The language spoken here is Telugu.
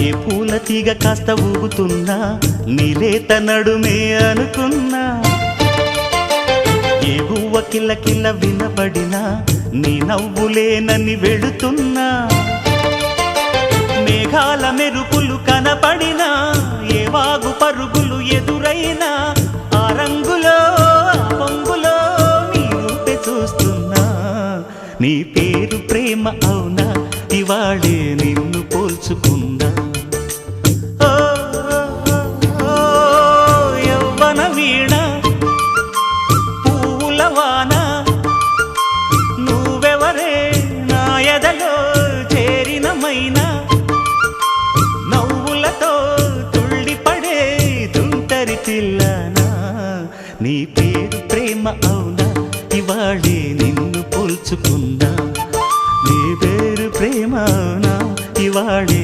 ఏ పూల తీగ కాస్త ఊగుతున్నా నీలేత నడుమే అనుకున్నా, ఏ గువ్వ కిల్ల కిల్ల వినబడినా నీ నవ్వులేనని వెళుతున్నా, మేఘాల మెరుపులు కనపడినా ఏ వాగు పరుగులు ఎదురైనా ఆ రంగులో ఆ పొంగులో నీ రూపే చూస్తున్నా. నీ పేరు ప్రేమ అవునా, ఇవాళే నిన్ను పోల్చుకున్నా. యవ్వన వీణ పూల వాన నువ్వెవరే నా ఎదలో చేరిన మైనా, నవ్వులతో తుళ్ళిపడే తుంటరి పిల్లనా. నీ పేరు ప్రేమ అవునా, ఇవాళే నిన్ను పోల్చుకున్నా.